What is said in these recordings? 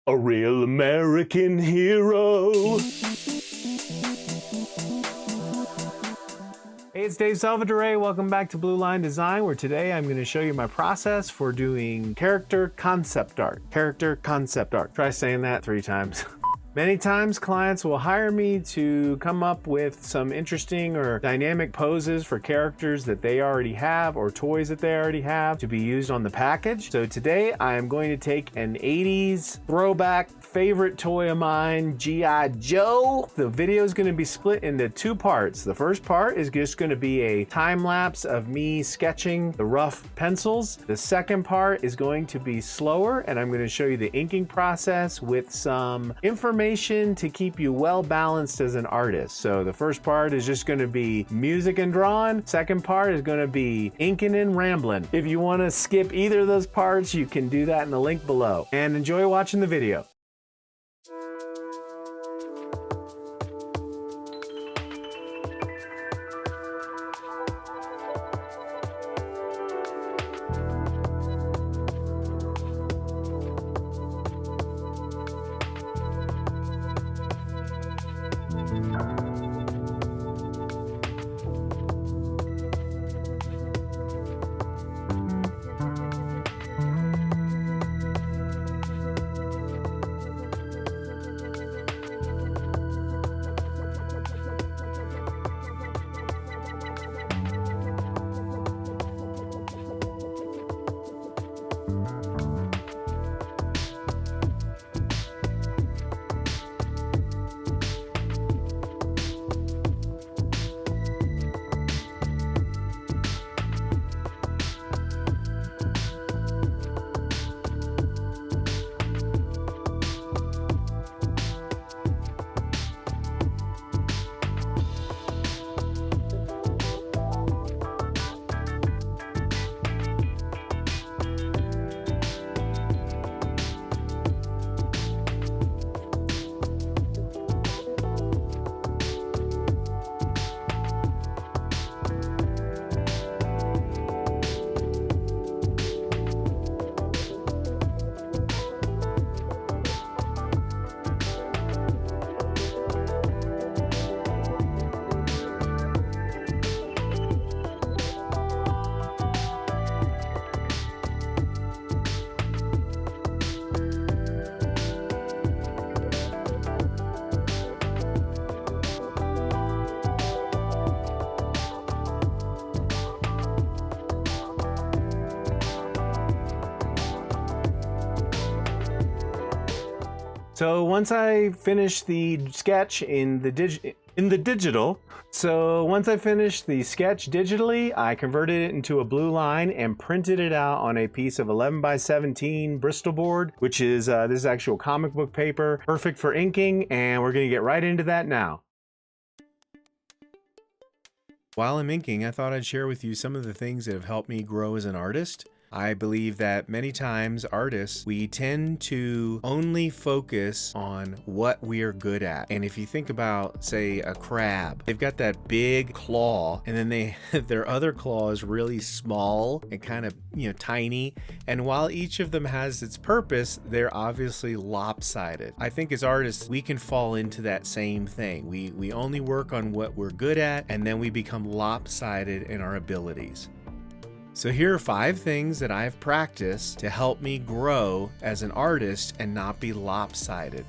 A real American hero. Hey, it's Dave Salvadore. Welcome back to Blueline Design, where today I'm going to show you my process for doing character concept art. Character concept art. Try saying that 3 times. Many times clients will hire me to come up with some interesting or dynamic poses for characters that they already have or toys that they already have to be used on the package. So today I am going to take an 80s throwback favorite toy of mine, G.I. Joe. The video is going to be split into 2 parts. The first part is just going to be a time lapse of me sketching the rough pencils. The second part is going to be slower, and I'm going to show you the inking process with some information to keep you well balanced as an artist. So the first part is just going to be music and drawing. Second part is going to be inking and rambling. If you want to skip either of those parts, you can do that in the link below. And enjoy watching the video. So once I finished the sketch in the digital, once I finished the sketch digitally, I converted it into a Blueline and printed it out on a piece of 11x17 Bristol board, which is this is actual comic book paper, perfect for inking, and we're gonna get right into that now. While I'm inking, I thought I'd share with you some of the things that have helped me grow as an artist. I believe that many times artists, we tend to only focus on what we are good at. And if you think about, say, a crab, they've got that big claw, and then their other claw is really small and kind of, tiny. And while each of them has its purpose, they're obviously lopsided. I think as artists, we can fall into that same thing. We only work on what we're good at, and then we become lopsided in our abilities. So here are 5 things that I've practiced to help me grow as an artist and not be lopsided.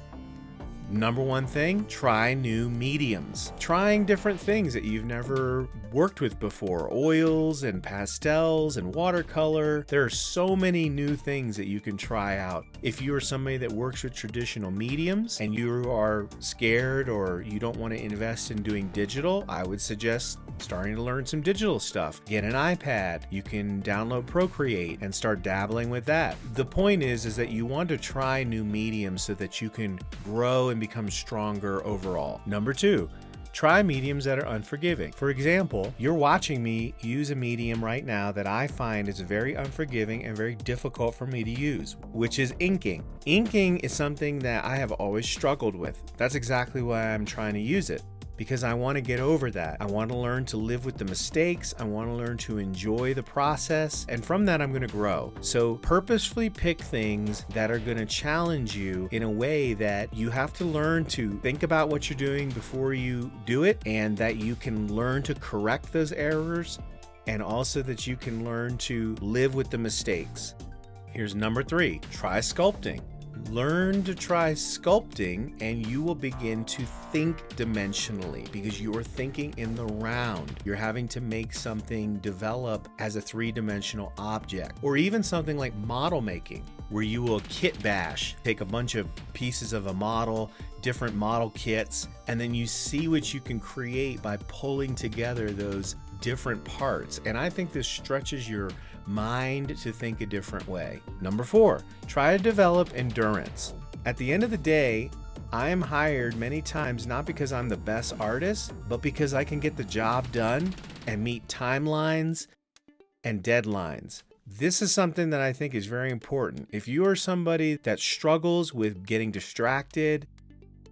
Number 1 thing, try new mediums. Trying different things that you've never worked with before. Oils and pastels and watercolor. There are so many new things that you can try out. If you are somebody that works with traditional mediums and you are scared or you don't want to invest in doing digital, I would suggest starting to learn some digital stuff. Get an iPad. You can download Procreate and start dabbling with that. The point is that you want to try new mediums so that you can grow and become stronger overall. Number 2, try mediums that are unforgiving. For example, you're watching me use a medium right now that I find is very unforgiving and very difficult for me to use, which is inking. Inking is something that I have always struggled with. That's exactly why I'm trying to use it. because I want to get over that. I want to learn to live with the mistakes. I want to learn to enjoy the process. And from that, I'm going to grow. So purposefully pick things that are going to challenge you in a way that you have to learn to think about what you're doing before you do it, and that you can learn to correct those errors, and also that you can learn to live with the mistakes. Here's number 3, try sculpting. Learn to try sculpting and you will begin to think dimensionally, because you are thinking in the round. You're having to make something develop as a 3-dimensional object, or even something like model making, where you will kit bash, take a bunch of pieces of a model, different model kits, and then you see what you can create by pulling together those different parts. And I think this stretches your mind to think a different way. Number 4, try to develop endurance. At the end of the day, I am hired many times not because I'm the best artist, but because I can get the job done and meet timelines and deadlines. This is something that I think is very important. If you are somebody that struggles with getting distracted,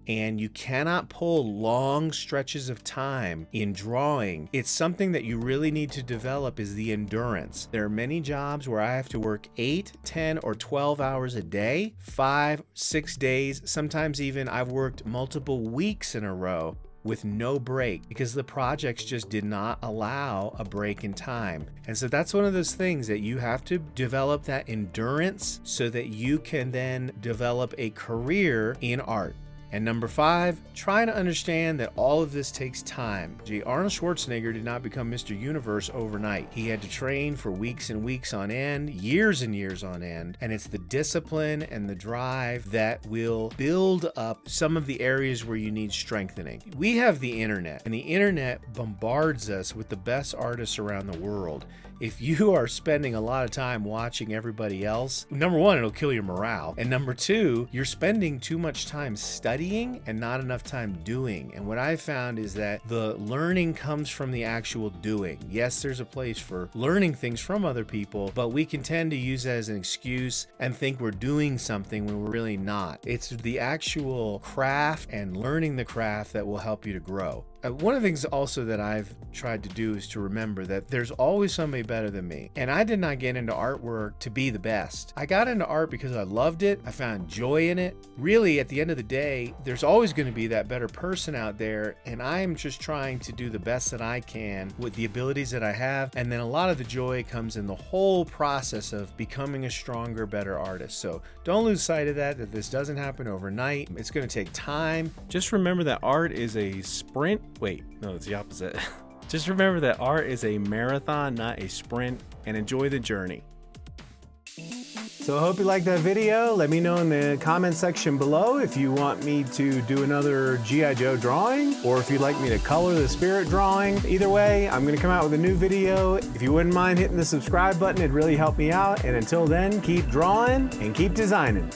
and you cannot pull long stretches of time in drawing, it's something that you really need to develop, is the endurance. There are many jobs where I have to work 8, 10, or 12 hours a day, 5, 6 days. Sometimes even I've worked multiple weeks in a row with no break, because the projects just did not allow a break in time. And so that's one of those things that you have to develop, that endurance, so that you can then develop a career in art. And number 5, try to understand that all of this takes time. Arnold Schwarzenegger did not become Mr. Universe overnight. He had to train for weeks and weeks on end, years and years on end. And it's the discipline and the drive that will build up some of the areas where you need strengthening. We have the internet, and the internet bombards us with the best artists around the world. If you are spending a lot of time watching everybody else, number 1, it'll kill your morale. And number 2, you're spending too much time studying and not enough time doing. And what I've found is that the learning comes from the actual doing. Yes, there's a place for learning things from other people, but we can tend to use that as an excuse and think we're doing something when we're really not. It's the actual craft and learning the craft that will help you to grow. One of the things also that I've tried to do is to remember that there's always somebody better than me. And I did not get into artwork to be the best. I got into art because I loved it. I found joy in it. Really, at the end of the day, there's always going to be that better person out there. And I'm just trying to do the best that I can with the abilities that I have. And then a lot of the joy comes in the whole process of becoming a stronger, better artist. So don't lose sight of that this doesn't happen overnight. It's going to take time. Just remember that art is a sprint. Wait, no, it's the opposite. Just remember that art is a marathon, not a sprint, and enjoy the journey. So I hope you liked that video. Let me know in the comment section below if you want me to do another G.I. Joe drawing, or if you'd like me to color the spirit drawing. Either way, I'm gonna come out with a new video. If you wouldn't mind hitting the subscribe button, it'd really help me out. And until then, keep drawing and keep designing.